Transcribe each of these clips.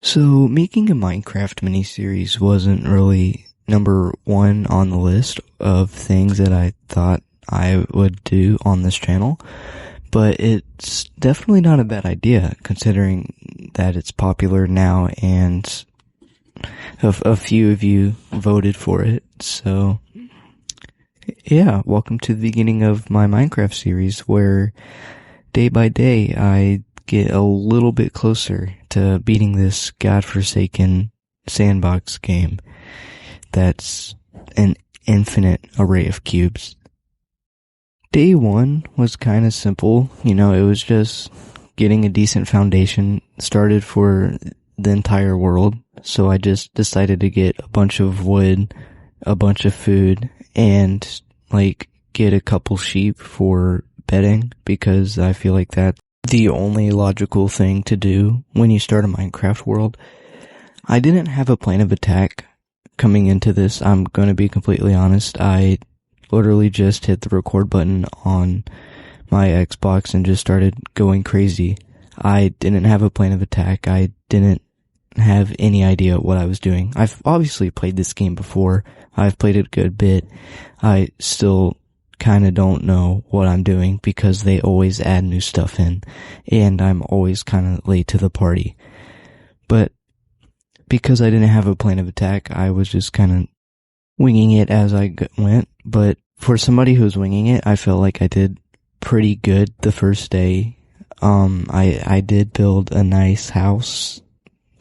So, making a Minecraft miniseries wasn't really number one on the list of things that I thought I would do on this channel, but it's definitely not a bad idea considering that it's popular now and a few of you voted for it. So, yeah, welcome to the beginning of my Minecraft series where day by day I get a little bit closer to beating this godforsaken sandbox game that's an infinite array of cubes. Day one was kind of simple, it was just getting a decent foundation started for the entire world. So I just decided to get a bunch of wood, a bunch of food, and get a couple sheep for bedding because I feel like that's the only logical thing to do when you start a Minecraft world. I didn't have a plan of attack coming into this. I'm going to be completely honest. I literally just hit the record button on my Xbox and just started going crazy. I didn't have a plan of attack. I didn't have any idea what I was doing. I've obviously played this game before. I've played it a good bit. I still kind of don't know what I'm doing because they always add new stuff in and I'm always kind of late to the party. But because I didn't have a plan of attack, I was just kind of winging it as I went. But for somebody who's winging it, I felt like I did pretty good the first day. I did build a nice house,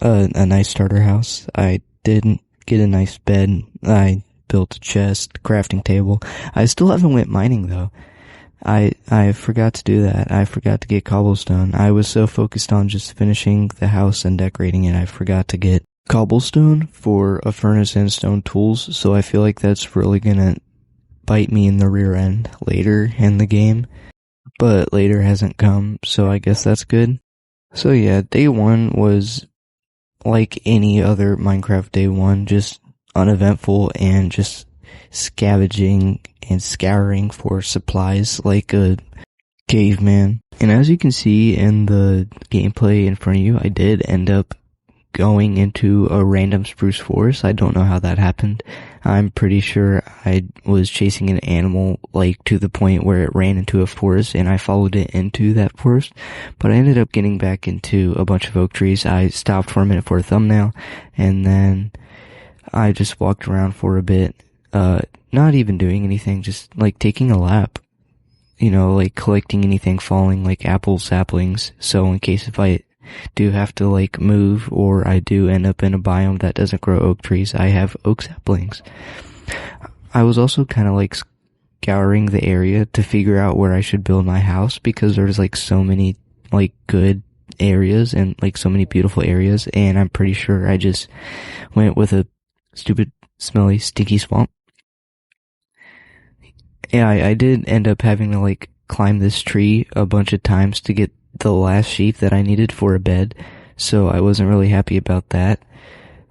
a nice starter house. I didn't get a nice bed. I built a chest, crafting table. I still haven't went mining though. I forgot to do that. I forgot to get cobblestone. I was so focused on just finishing the house and decorating it, I forgot to get cobblestone for a furnace and stone tools, so I feel like that's really gonna bite me in the rear end later in the game. But later hasn't come, so I guess that's good. So yeah, day one was like any other Minecraft day one, just uneventful and just scavenging and scouring for supplies like a caveman. And as you can see in the gameplay in front of you, I did end up going into a random spruce forest. I don't know how that happened. I'm pretty sure I was chasing an animal to the point where it ran into a forest and I followed it into that forest. But I ended up getting back into a bunch of oak trees. I stopped for a minute for a thumbnail and then I just walked around for a bit, not even doing anything, just taking a lap, collecting anything falling like apple saplings. So in case if I do have to move or I do end up in a biome that doesn't grow oak trees, I have oak saplings. I was also kind of scouring the area to figure out where I should build my house because there's so many good areas and so many beautiful areas, and I'm pretty sure I just went with a stupid, smelly, stinky swamp. Yeah, I did end up having to climb this tree a bunch of times to get the last sheep that I needed for a bed, so I wasn't really happy about that.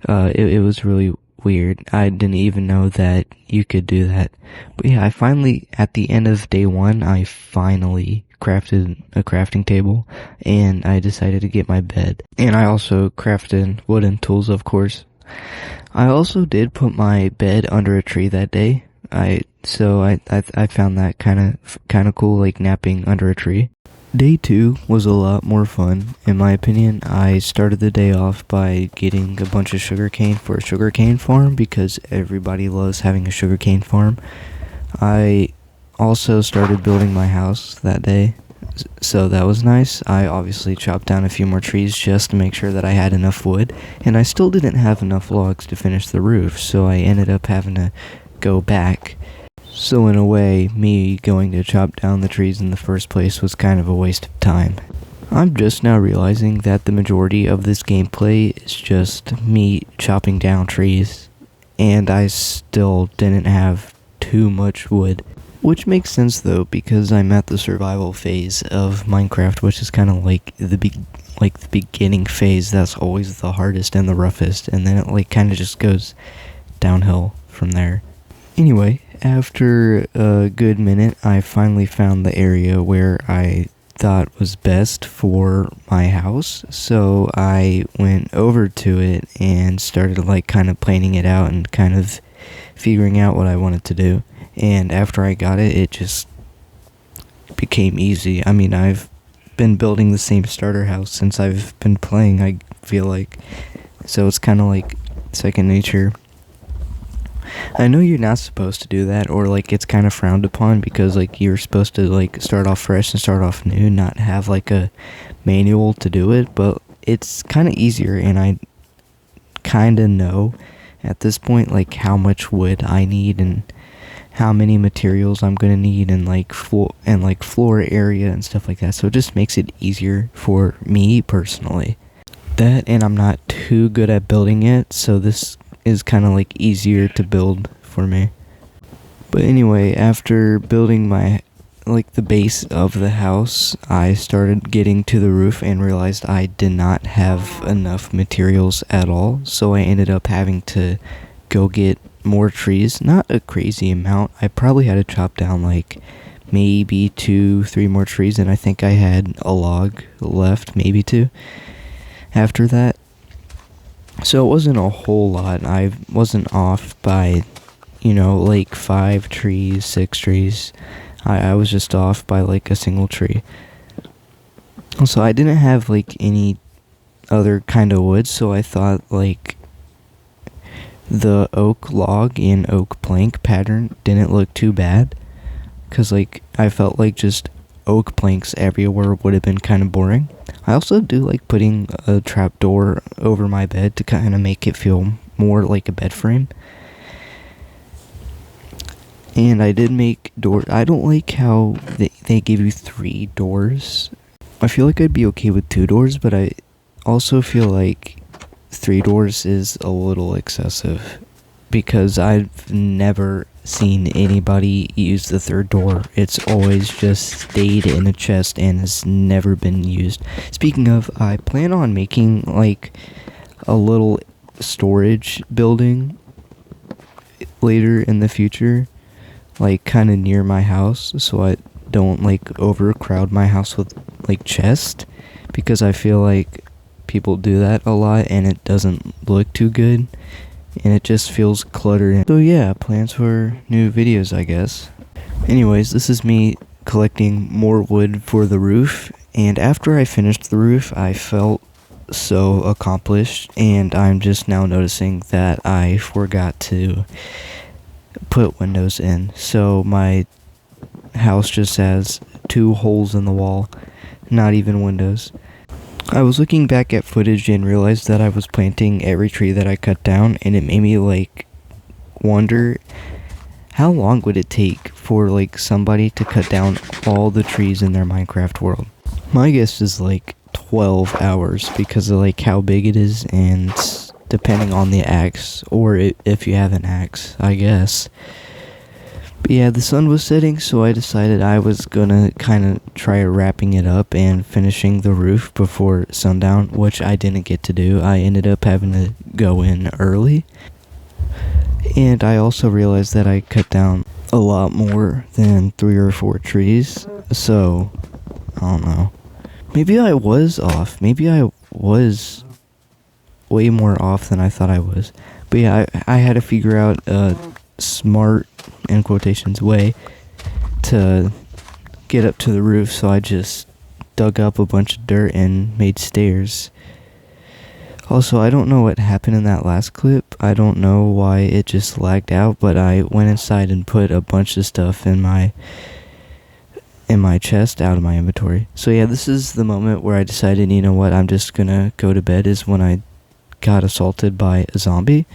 It was really weird. I didn't even know that you could do that. But yeah, I finally, at the end of day one, I finally crafted a crafting table, and I decided to get my bed. And I also crafted wooden tools, of course. I also did put my bed under a tree that day. I found that kind of cool, napping under a tree. Day two was a lot more fun, in my opinion. I started the day off by getting a bunch of sugarcane for a sugarcane farm because everybody loves having a sugarcane farm. I also started building my house that day, so that was nice. I obviously chopped down a few more trees just to make sure that I had enough wood, and I still didn't have enough logs to finish the roof, so I ended up having to go back. So in a way, me going to chop down the trees in the first place was kind of a waste of time. I'm just now realizing that the majority of this gameplay is just me chopping down trees, and I still didn't have too much wood. Which makes sense though, because I'm at the survival phase of Minecraft, which is kind of the beginning phase. That's always the hardest and the roughest, and then it kind of just goes downhill from there. Anyway, after a good minute, I finally found the area where I thought was best for my house. So I went over to it and started like kind of planning it out and kind of figuring out what I wanted to do. And after I got it, it just became easy. I mean, I've been building the same starter house since I've been playing, I feel like. So it's kind of like second nature. I know you're not supposed to do that, or like it's kind of frowned upon because like you're supposed to like start off fresh and start off new, not have like a manual to do it, but it's kind of easier, and I kind of know at this point like how much wood I need and how many materials I'm gonna need and like floor area and stuff like that. So it just makes it easier for me personally. That, and I'm not too good at building it, so this is kind of like easier to build for me. But anyway, after building the base of the house, I started getting to the roof and realized I did not have enough materials at all, so I ended up having to go get more trees. Not a crazy amount. I probably had to chop down like maybe 2-3 more trees, and I think I had a log left, maybe 2 after that. So it wasn't a whole lot. I wasn't off by, like 5 trees, 6 trees. I was just off by like a single tree. Also, I didn't have like any other kind of wood, so I thought like the oak log and oak plank pattern didn't look too bad. Because like I felt like just oak planks everywhere would have been kind of boring. I also do like putting a trapdoor over my bed to kind of make it feel more like a bed frame. And I did make doors. I don't like how they give you 3 doors. I feel like I'd be okay with 2 doors, but I also feel like 3 doors is a little excessive. Because I've never seen anybody use the 3rd door. It's always just stayed in a chest and has never been used. Speaking of, I plan on making like a little storage building later in the future, like kind of near my house, so I don't like overcrowd my house with like chests, because I feel like people do that a lot and it doesn't look too good. And it just feels cluttered. So yeah, plans for new videos, I guess. Anyways, this is me collecting more wood for the roof. And after I finished the roof, I felt so accomplished. And I'm just now noticing that I forgot to put windows in. So my house just has 2 holes in the wall, not even windows. I was looking back at footage and realized that I was planting every tree that I cut down, and it made me like wonder how long would it take for like somebody to cut down all the trees in their Minecraft world. My guess is like 12 hours because of like how big it is, and depending on the axe, or if you have an axe, I guess. But yeah, the sun was setting, so I decided I was gonna kind of try wrapping it up and finishing the roof before sundown, which I didn't get to do. I ended up having to go in early. And I also realized that I cut down a lot more than 3 or 4 trees, so I don't know. Maybe I was off. Maybe I was way more off than I thought I was. But yeah, I had to figure out a smart, in quotations, way to get up to the roof, so I just dug up a bunch of dirt and made stairs. Also, I don't know what happened in that last clip. I don't know why it just lagged out, but I went inside and put a bunch of stuff in my chest out of my inventory. So yeah, this is the moment where I decided, you know what, I'm just gonna go to bed, is when I got assaulted by a zombie.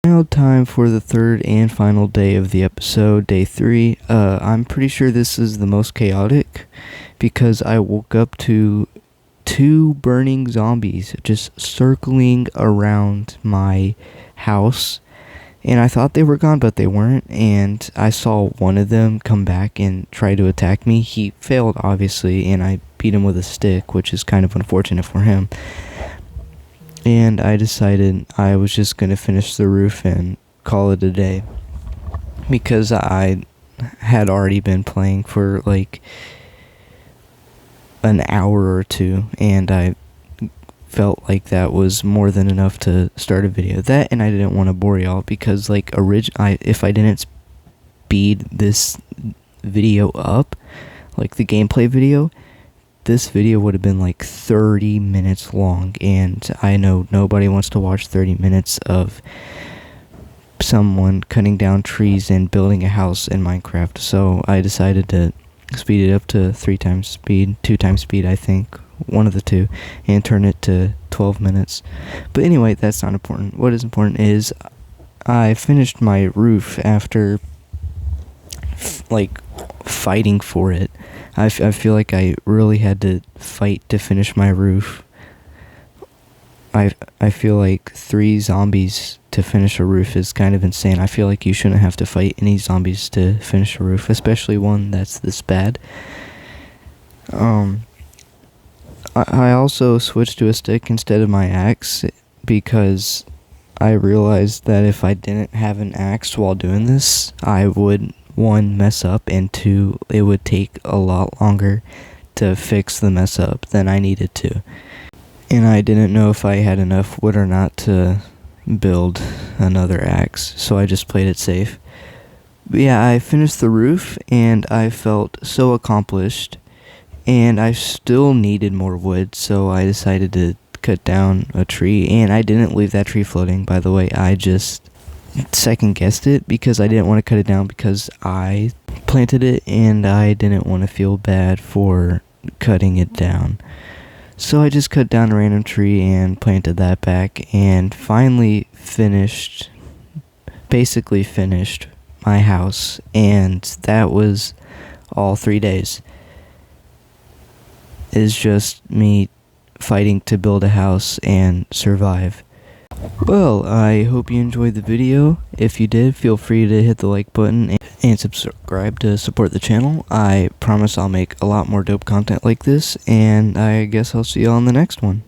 Now time for the 3rd and final day of the episode, day 3. I'm pretty sure this is the most chaotic because I woke up to 2 burning zombies just circling around my house, and I thought they were gone, but they weren't, and I saw one of them come back and try to attack me. He failed, obviously, and I beat him with a stick, which is kind of unfortunate for him. And I decided I was just going to finish the roof and call it a day, because I had already been playing for like an hour or two, and I felt like that was more than enough to start a video. That, and I didn't want to bore y'all, because like if I didn't speed this video up, like the gameplay video, this video would have been like 30 minutes long, and I know nobody wants to watch 30 minutes of someone cutting down trees and building a house in Minecraft. So I decided to speed it up to 3 times speed, 2 times speed, I think, one of the two, and turn it to 12 minutes. But anyway, that's not important. What is important is I finished my roof after like fighting for it. I feel like I really had to fight to finish my roof. I feel like 3 zombies to finish a roof is kind of insane. I feel like you shouldn't have to fight any zombies to finish a roof, especially one that's this bad. I also switched to a stick instead of my axe, because I realized that if I didn't have an axe while doing this, I would, 1, mess up, and 2, it would take a lot longer to fix the mess up than I needed to. And I didn't know if I had enough wood or not to build another axe, so I just played it safe. But yeah, I finished the roof, and I felt so accomplished, and I still needed more wood, so I decided to cut down a tree, and I didn't leave that tree floating, by the way. I just second guessed it, because I didn't want to cut it down because I planted it, and I didn't want to feel bad for cutting it down. So I just cut down a random tree and planted that back, and finally basically finished my house, and that was all 3 days. It's just me fighting to build a house and survive. Well, I hope you enjoyed the video. If you did, feel free to hit the like button and subscribe to support the channel. I promise I'll make a lot more dope content like this, and I guess I'll see you on the next one.